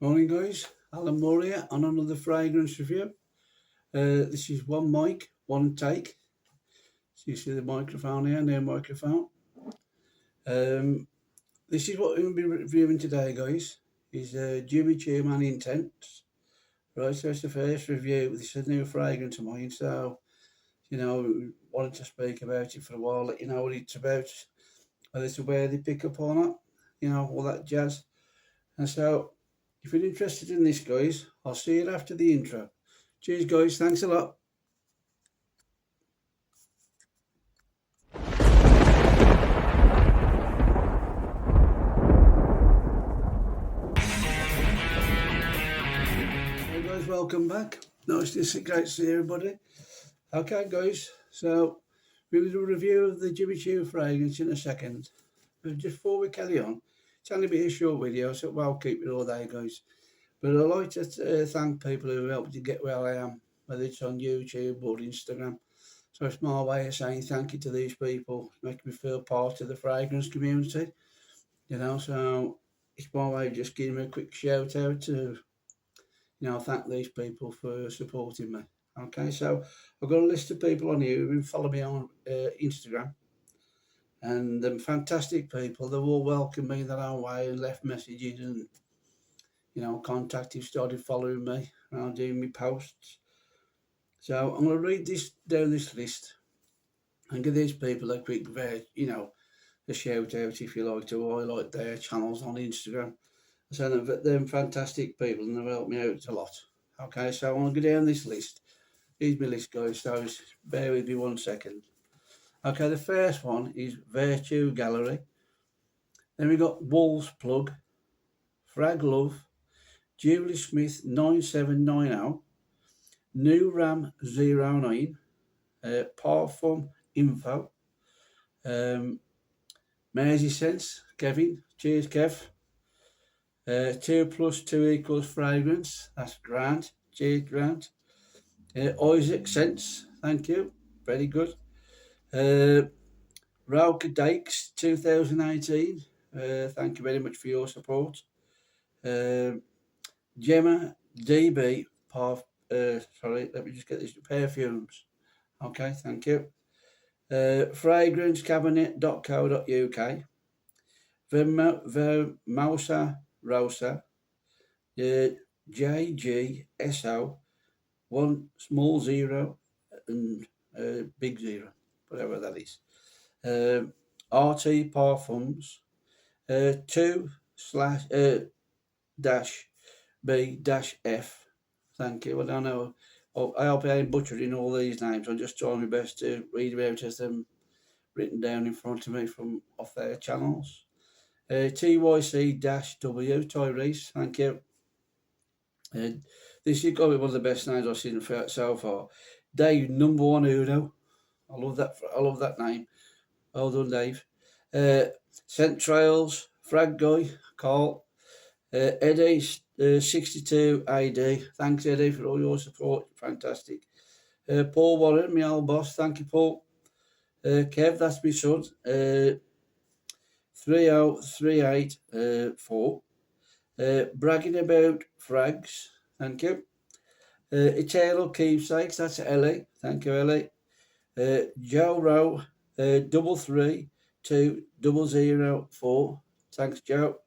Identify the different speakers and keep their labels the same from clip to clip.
Speaker 1: Morning guys, Alan Moore here on another fragrance review. This is one mic, one take. So you see the microphone here, no microphone. This is what we're going to be reviewing today guys, is Jimmy Choo Man Intense. Right, so it's the first review. This is a new fragrance of mine, so, wanted to speak about it for a while, let you know what it's about, whether it's where they pick up or not, all that jazz. And so, if you're interested in this, guys, I'll see you after the intro. Cheers, guys. Thanks a lot. Hey, guys, welcome back. Great to see everybody. Okay, guys, so we'll do a review of the Jimmy Choo fragrance in a second. But just before we carry on, it's only be a short video, so I'll keep it all day, guys. But I'd like to thank people who helped to get where I am, whether it's on YouTube or Instagram. So it's my way of saying thank you to these people, making me feel part of the fragrance community. So it's my way of just giving a quick shout out to, thank these people for supporting me. Okay, so I've got a list of people on here who follow me on Instagram. And fantastic people, they've all welcomed me their own way and left messages and, contacted, started following me and doing my posts. So I'm going to read down this list and give these people a quick, a shout out if you like to highlight their channels on Instagram. So they're fantastic people and they've helped me out a lot. Okay, so I'm going to go down this list. Here's my list, guys, so bear with me 1 second. Okay, the first one is Virtue Gallery. Then we got Wolves Plug, Frag Love, Julie Smith 9790, New Ram 09, Parfum Info, Maisie Sense, Kevin, cheers Kev. 2 plus 2 equals fragrance, that's Grant, cheers Grant. Isaac Sense, thank you, very good. Rauka Dykes 2018, thank you very much for your support. Gemma DB, let me just get this, perfumes, okay, thank you. Fragrancecabinet.co.uk, Vermousa Rosa, JGSO, 1 small 0 and big 0, whatever that is. RT Parfums, 2 dash B dash F. Thank you. I don't know. I hope I ain't butchering all these names. I'm just trying my best to read them out as them written down in front of me from off their channels. TYC dash W Tyrese. Thank you. This is got to be one of the best names I've seen so far. Dave number 1 Uno. I love that name. Well done, Dave. Scent Trails, Frag Guy, Carl, Eddie 62 AD. Thanks, Eddie, for all your support. Fantastic. Paul Warren, my old boss. Thank you, Paul. Kev, that's my son. 30384. Bragging about frags. Thank you. Eternal Keepsakes, that's Ellie. Thank you, Ellie. Joe Rowe, 3320004. Thanks, Joe.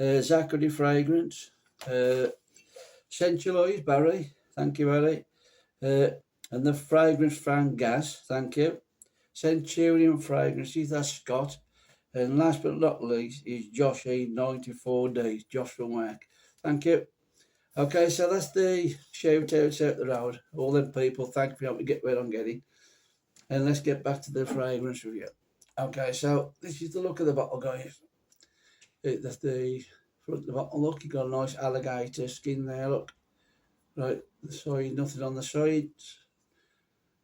Speaker 1: Zachary Fragrance. Centralised Barry. Thank you, Barry. And the Fragrance Fan Gas. Thank you. Centurion Fragrances, that's Scott. And last but not least is Josh E 94 days. Josh from work. Thank you. Okay, so that's the shout outs out the road. All them people, thank you for helping me get where I'm getting. And let's get back to the fragrance review. Okay, so this is the look of the bottle, guys. That's the front of the bottle. Look, you got a nice alligator skin there. Look, right. The side, nothing on the sides.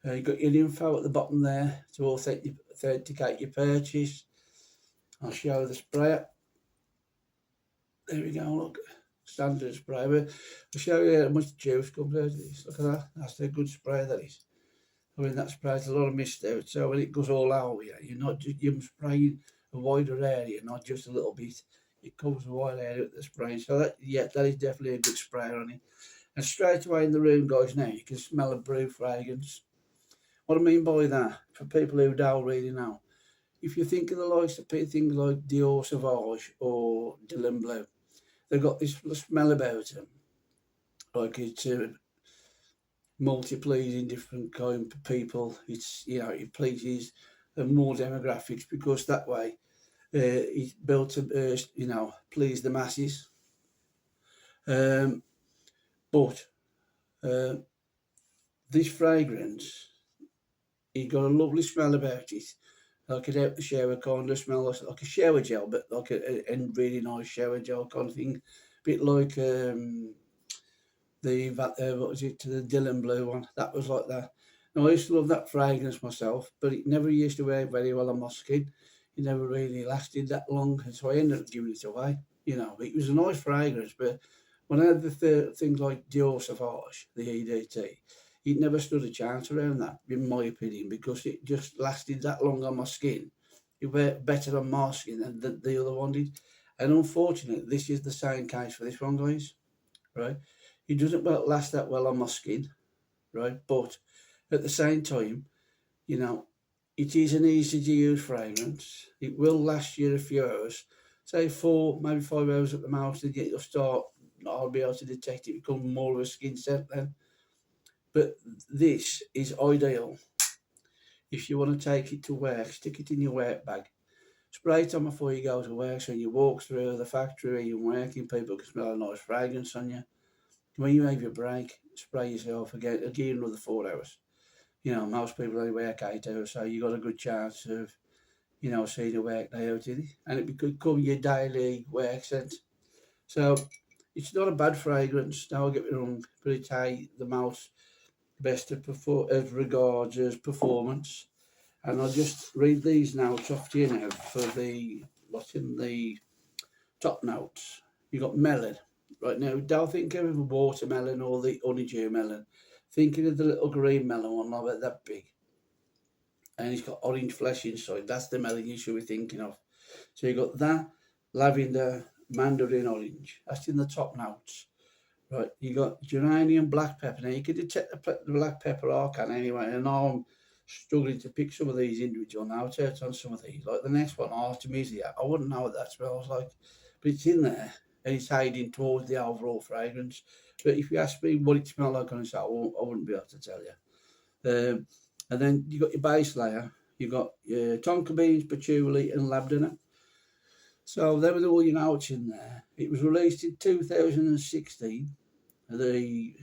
Speaker 1: You got your info at the bottom there to authenticate your purchase. I'll show the sprayer. There we go. Look, standard spray. I'll show you how much juice comes out of this. Look at that. That's a good spray. That is. I mean, that sprays a lot of mist out, so when it goes all out, you're spraying a wider area, not just a little bit. it covers a wide area with the spray. So that, yeah, that is definitely a good spray on it. And straight away in the room, guys, now you can smell a brew fragrance. What I mean by that, for people who don't really know, if you think of the likes of things like Dior Sauvage or Dylan Blue, they've got this smell about them, like it's multi-pleasing different kind of people. It's, you know, it pleases more demographics because that way it's built to you know, please the masses. But uh, this fragrance, it got a lovely smell about it, like an out the shower kind of smell, like a shower gel, but like a really nice shower gel kind of thing, a bit like what was it, the Dylan Blue one, that was like that. Now I used to love that fragrance myself, but it never used to work very well on my skin. It never really lasted that long, and so I ended up giving it away. You know, it was a nice fragrance, but when I had the things like Dior Sauvage, the EDT, it never stood a chance around that, in my opinion, because it just lasted that long on my skin. It worked better on my skin than the other one did. And unfortunately, this is the same case for this one, guys, right? It doesn't last that well on my skin, right? But at the same time, you know, it is an easy to use fragrance. It will last you a few hours, say 4, maybe 5 hours at the most, and you'll start, I'll be able to detect it become more of a skin scent then. But this is ideal if you want to take it to work, stick it in your work bag. Spray it on before you go to work, so when you walk through the factory where you're working, people can smell a nice fragrance on you. When you have your break, spray yourself again another 4 hours. You know, most people only work 8 hours, so you got a good chance of, you know, seeing a work day out in it. And it could become your daily work scent. So it's not a bad fragrance, don't get me wrong, but it's the most best as regards as performance. And I'll just read these notes off to you now for what's in the top notes. You got melon. Right now, don't think of the watermelon or the honeydew melon. Thinking of the little green melon one, not about that big. And it's got orange flesh inside. That's the melon you should be thinking of. So you got that, lavender, mandarin orange. That's in the top notes. Right, you got geranium black pepper. Now you can detect the black pepper arcan anyway, and I'm struggling to pick some of these individual notes out on some of these. Like the next one, Artemisia. I wouldn't know what that smells like, but it's in there and it's heading towards the overall fragrance. But if you ask me what it smells like on its own, I wouldn't be able to tell you. And then you got your base layer. You got your Tonka Beans, patchouli, and Lavender. So there were all your notes in there. It was released in 2016. The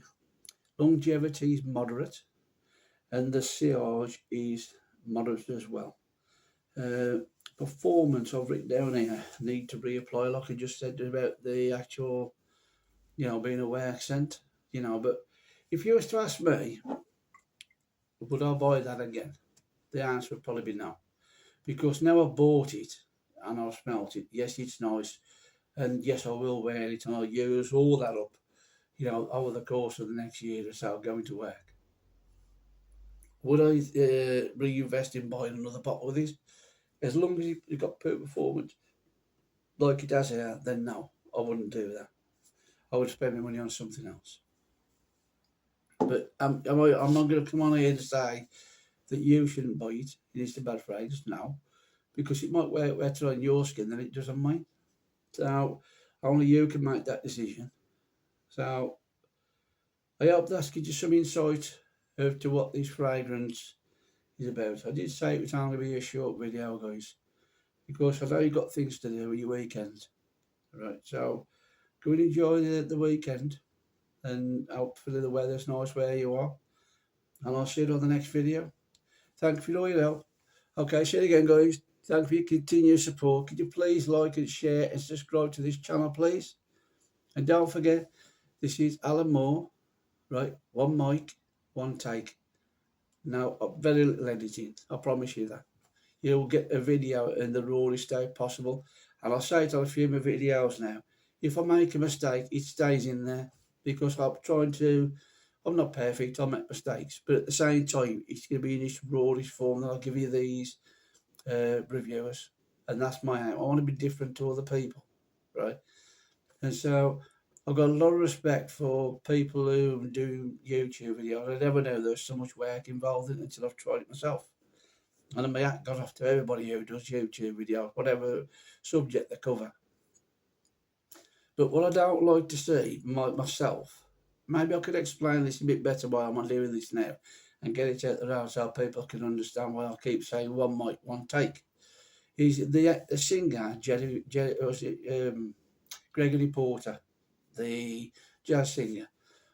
Speaker 1: longevity is moderate, and the sillage is moderate as well. Performance, I've written down here, need to reapply, like I just said about the actual, you know, being a work scent, you know. But if you was to ask me, would I buy that again? The answer would probably be no, because now I've bought it and I've smelt it. Yes, it's nice, and yes, I will wear it and I'll use all that up, you know, over the course of the next year or so going to work. Would I reinvest in buying another bottle of this? As long as you've got poor performance like it has here, then no, I wouldn't do that. I would spend my money on something else. But I'm not going to come on here and say that you shouldn't buy it. It is a bad phrase, no, because it might work better on your skin than it does on mine. So only you can make that decision. So I hope that's gives you some insight as to what this fragrance is about. I did say it was only be a short video, guys, because I know you've got things to do with your weekend. Right, so go and enjoy the weekend, and hopefully the weather's nice where you are. And I'll see you on the next video. Thank you for all your help. Okay, see you again, guys. Thank you for your continued support. Could you please like and share and subscribe to this channel, please? And don't forget, this is Alan Moore, right? One mic, one take. Now, very little editing. I promise you that. You'll get a video in the rawest state possible. And I'll say it on a few of my videos now. If I make a mistake, it stays in there because I'm not perfect, I'll make mistakes. But at the same time, it's going to be in this rawest form that I'll give you these reviewers. And that's my aim. I want to be different to other people. right? And so I've got a lot of respect for people who do YouTube videos. I never knew there was so much work involved in it until I've tried it myself. And my hat got off to everybody who does YouTube videos, whatever subject they cover. But what I don't like to see myself, maybe I could explain this a bit better why I'm doing this now and get it out there so people can understand why I keep saying one mic, one take. Is the singer, Gregory Porter, the jazz singer.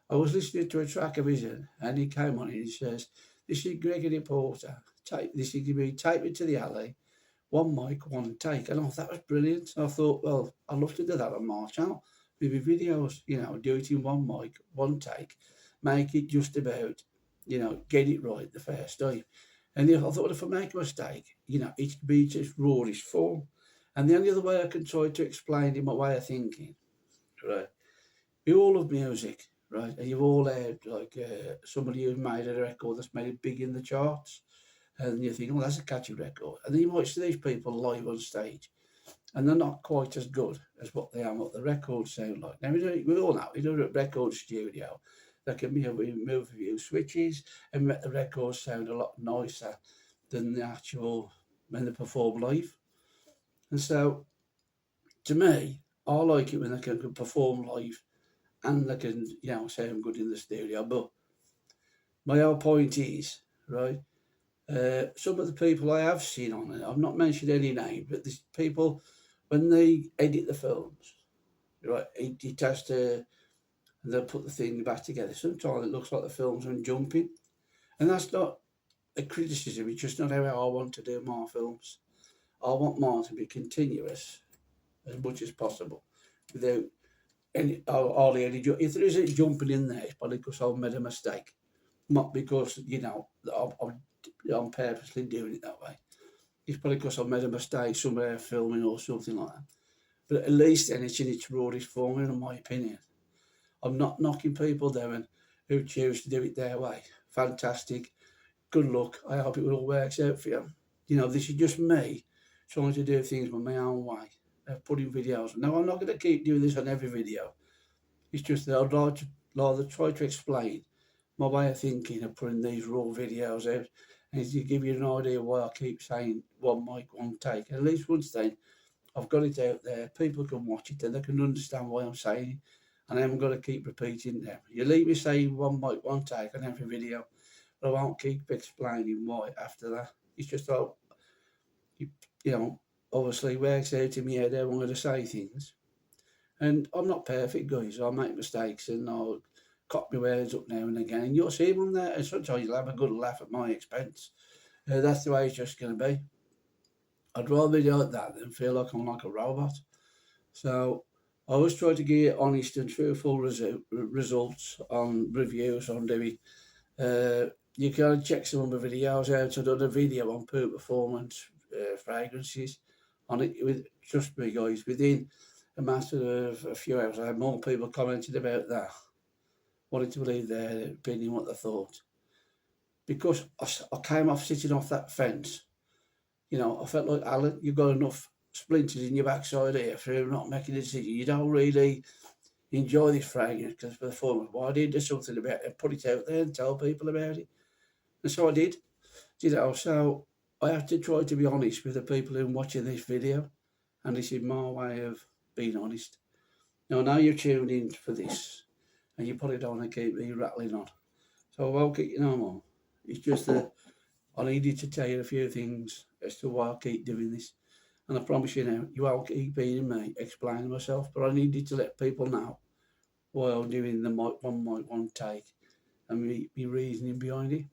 Speaker 1: I was listening to a track of his and he came on and he says, "This is Gregory Porter. This is going to be Take Me to the Alley. One mic, one take." And I thought that was brilliant. So I thought, well, I'd love to do that on my channel. Maybe videos, do it in one mic, one take. Make it just about, get it right the first time. And I thought if I make a mistake, it could be just rawest form. And the only other way I can try to explain it, my way of thinking, right? We all love music, right? And you've all heard like somebody who's made a record that's made it big in the charts, and you think, "Oh, that's a catchy record." And then you might see these people live on stage, and they're not quite as good as what they are, what the records sound like. Now we all know we do a record studio. There can be remove a few switches and make the records sound a lot nicer than the actual when they perform live. And so, to me, I like it when they can perform live and they can, sound good in the studio. But my whole point is, right, some of the people I have seen on it, I've not mentioned any name, but there's people, when they edit the films, right, it has to, they'll put the thing back together. Sometimes it looks like the film's on jumping. And that's not a criticism, it's just not how I want to do my films. I want mine to be continuous as much as possible without hardly any. If there isn't jumping in there, it's probably because I've made a mistake, not because I'm purposely doing it that way. It's probably because I've made a mistake somewhere filming or something like that. But at least then it's in its rawest form, in my opinion. I'm not knocking people down who choose to do it their way. Fantastic. Good luck. I hope it all works out for you. This is just me trying to do things my own way. Putting videos. Now, I'm not going to keep doing this on every video. It's just that I'd rather try to explain my way of thinking of putting these raw videos out and to give you an idea why I keep saying one mic, one take. At least once then, I've got it out there. People can watch it and they can understand why I'm saying it. And I haven't got to keep repeating them. You leave me saying one mic, one take on every video, but I won't keep explaining why after that. It's just how, obviously works out in my head how I'm going to say things. And I'm not perfect, guys. I make mistakes and I'll cock my words up now and again. And you'll see them on there. And sometimes you'll have a good laugh at my expense. That's the way it's just going to be. I'd rather be like that than feel like I'm like a robot. So I always try to get honest and truthful results on reviews on doing. You can check some of my videos out. I've done a video on Poo Performance fragrances on it. Trust me, guys, within a matter of a few hours, I had more people commenting about that, wanting to believe their opinion, what they thought. Because I came off sitting off that fence, I felt like, "Alan, you've got enough splinters in your backside here for not making a decision. You don't really enjoy this fragrance because for the form. Why didn't you do something about it? Put it out there and tell people about it." And so I did. So I have to try to be honest with the people who are watching this video. And this is my way of being honest. Now, I know you're tuned in for this and you probably don't want to keep me rattling on. So I won't keep you no more. It's just that I needed to tell you a few things as to why I keep doing this. And I promise you now, you won't keep being me explaining myself, but I needed to let people know why I'm doing the mic, one take, and me reasoning behind it.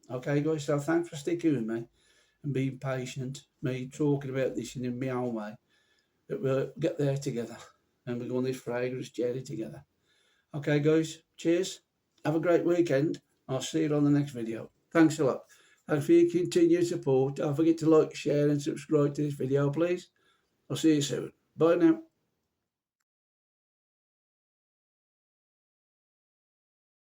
Speaker 1: Okay, guys, so thanks for sticking with me and being patient, me talking about this in my own way. But we'll get there together and we'll go on this fragrance journey together. Okay, guys, cheers. Have a great weekend. I'll see you on the next video. Thanks a lot. Thanks for your continued support. Don't forget to like, share and subscribe to this video, please. I'll see you soon. Bye now.